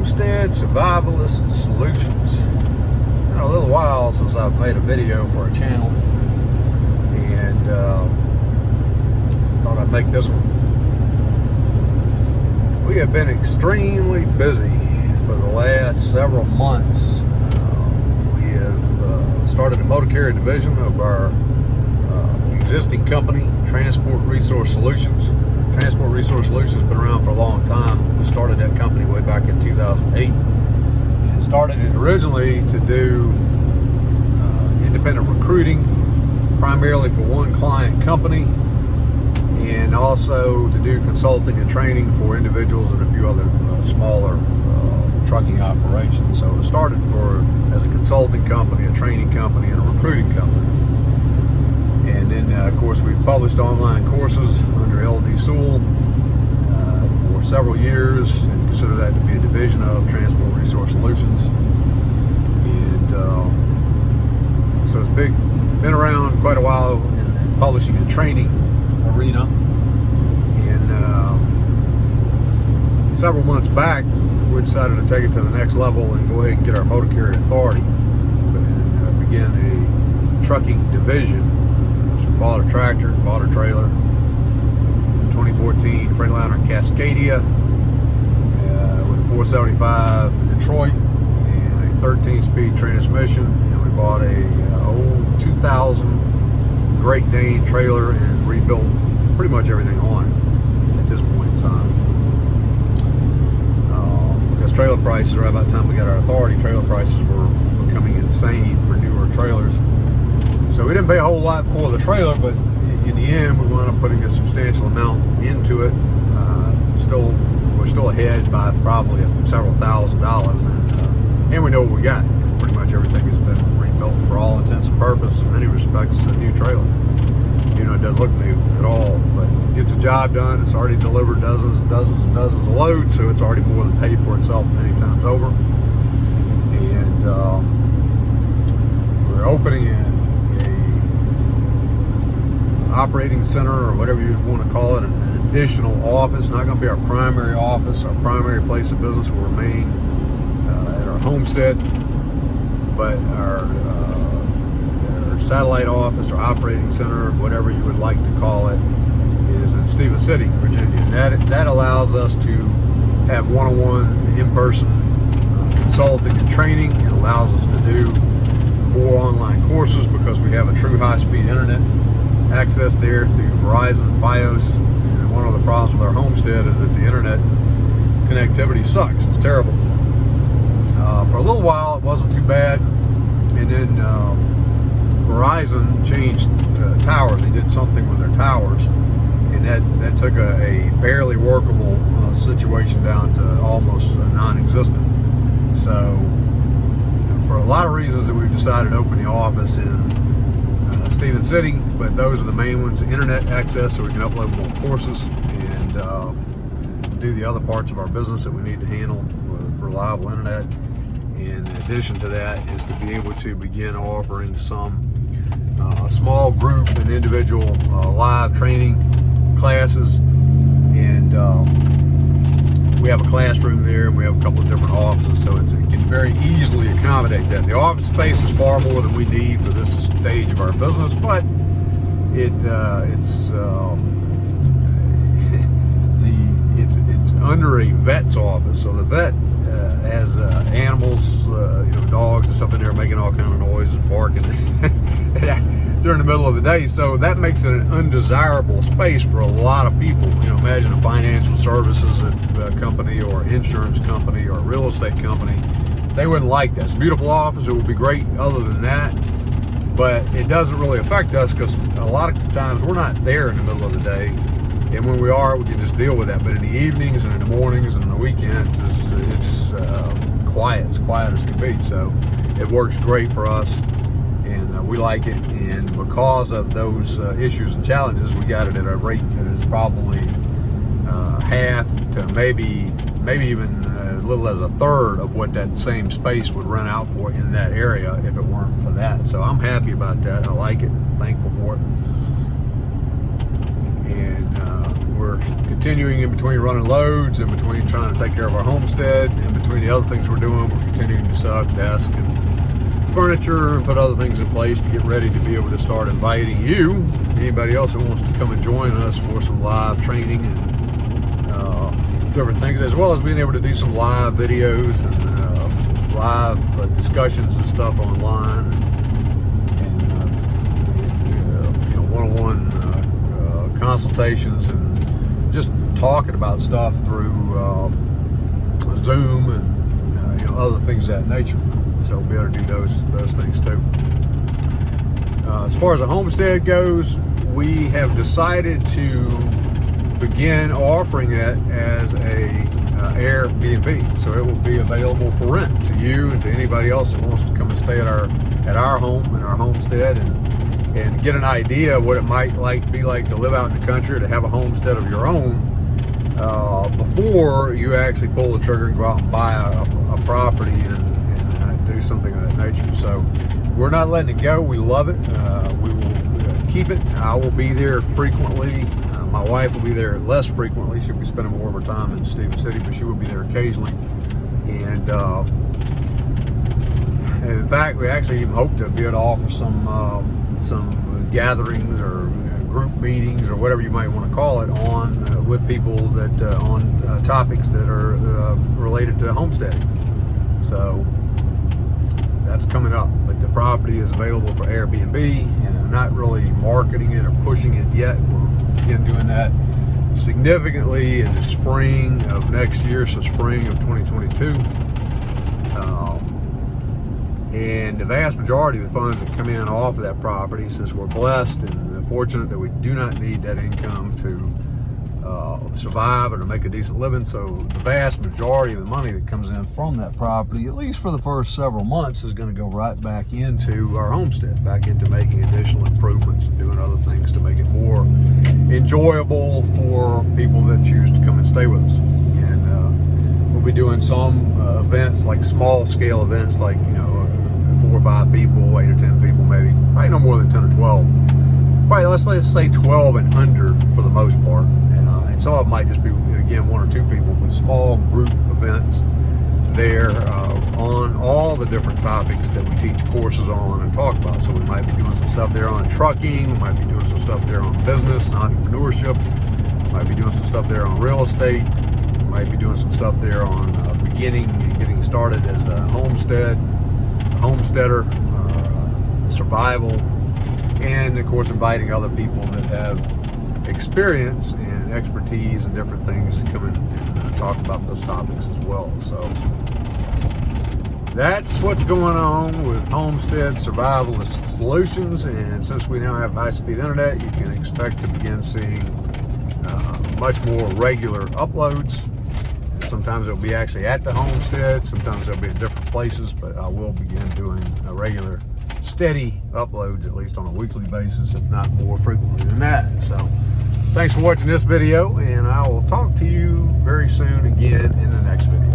Homestead Survivalist Solutions. Been a little while since I've made a video for a channel, and thought I'd make this one. We have been extremely busy for the last several months. We have started a motor carrier division of our existing company, Transport Resource Solutions. Transport Resource Solutions has been around for a long time. We started that company way back in 2008 and started it originally to do independent recruiting, primarily for one client company, and also to do consulting and training for individuals and a few other smaller trucking operations. So it started as a consulting company, a training company, and a recruiting company. And then, of course, we've published online courses under LD Sewell for several years, and consider that to be a division of Transport Resource Solutions. And so it's been around quite a while in the publishing and training arena. And several months back, we decided to take it to the next level and go ahead and get our motor carrier authority and begin a trucking division. So we bought a tractor, bought a trailer, a 2014 Freightliner Cascadia with a 475 Detroit and a 13-speed transmission, and we bought a old 2000 Great Dane trailer and rebuilt pretty much everything on it at this point in time. Because trailer prices, right about the time we got our authority, trailer prices were becoming insane for newer trailers. So we didn't pay a whole lot for the trailer, but in the end, we wound up putting a substantial amount into it. We're still ahead by probably several $1,000s, and we know what we got, because pretty much everything has been rebuilt for all intents and purposes. In many respects, it's a new trailer. You know, it doesn't look new at all, but it gets the job done. It's already delivered dozens and dozens and dozens of loads, so it's already more than paid for itself many times over. And we're opening an operating center, or whatever you want to call it, an additional office. Not going to be our primary office. Our primary place of business will remain at our Homestead, but our satellite office or operating center, whatever you would like to call it, is in Stephens City, Virginia. And that allows us to have one-on-one, in-person consulting and training. It allows us to do more online courses because we have a true high-speed internet access there through Verizon, Fios. And one of the problems with our Homestead is that the internet connectivity sucks. It's terrible. For a little while, it wasn't too bad, and then Verizon changed towers. They did something with their towers, and that took a barely workable situation down to almost non-existent. So, for a lot of reasons, that we've decided to open the office in Stephens City, but those are the main ones: internet access, so we can upload more courses and do the other parts of our business that we need to handle with reliable internet. In addition to that, is to be able to begin offering some small group and individual live training classes. And we have a classroom there, and we have a couple of different offices, so it can very easily accommodate that. The office space is far more than we need for this stage of our business, but it's under a vet's office, so the vet has animals, dogs and stuff in there making all kind of noises and barking during the middle of the day. So that makes it an undesirable space for a lot of people. Imagine a financial services company or insurance company or a real estate company. They wouldn't like that. It's a beautiful office. It would be great other than that, but it doesn't really affect us because a lot of times we're not there in the middle of the day. And when we are, we can just deal with that. But in the evenings and in the mornings and the weekends, it's quiet. It's quiet as can be. So it works great for us, and we like it. And because of those issues and challenges, we got it at a rate that is probably half to maybe even as little as a third of what that same space would rent out for in that area if it weren't for that. So I'm happy about that. I like it. Thankful for it. And we're continuing in between running loads, in between trying to take care of our homestead, in between the other things we're doing. We're continuing to set up desks and furniture and put other things in place to get ready to be able to start inviting you, anybody else who wants to come and join us for some live training and different things, as well as being able to do some live videos and live discussions and stuff online, and one-on-one consultations, and just talking about stuff through Zoom and other things of that nature. So we'll be able to do those things too. As far as the homestead goes, we have decided to begin offering it as a Airbnb. So it will be available for rent to you and to anybody else that wants to come and stay at our home, in our homestead, and get an idea of what it might be like to live out in the country, to have a homestead of your own, before you actually pull the trigger and go out and buy a property and do something of that nature. So we're not letting it go. We love it. We will keep it. I will be there frequently. My wife will be there less frequently. She'll be spending more of her time in Stephen City, but she will be there occasionally. And in fact, we actually even hope to be able to offer some gatherings or group meetings or whatever you might want to call it with people that on topics that are related to homesteading. So that's coming up, but the property is available for Airbnb, and I'm not really marketing it or pushing it yet. We're again doing that significantly in the spring of next year, so spring of 2022. And the vast majority of the funds that come in off of that property, since we're blessed and fortunate that we do not need that income to survive or to make a decent living, so the vast majority of the money that comes in from that property, at least for the first several months, is going to go right back into our homestead, back into making additional improvements and doing other things to make it more enjoyable for people that choose to come and stay with us. And we'll be doing some events, like small scale events, like 4 or 5 people, 8 or 10 people, maybe, probably no more than 10 or 12. Probably let's say 12 and under for the most part. And some of them might just be, again, 1 or 2 people, but small group events there on all the different topics that we teach courses on and talk about. So we might be doing some stuff there on trucking, we might be doing some stuff there on business and entrepreneurship, we might be doing some stuff there on real estate, we might be doing some stuff there on beginning and getting started as a homesteader, survival, and of course inviting other people that have experience and expertise and different things to come in and talk about those topics as well. So that's what's going on with Homestead Survivalist Solutions. And since we now have high-speed internet, you can expect to begin seeing much more regular uploads. And sometimes it'll be actually at the homestead, sometimes they'll be in different places, but I will begin doing a regular steady uploads, at least on a weekly basis, if not more frequently than that. So thanks for watching this video, and I will talk to you very soon again in the next video.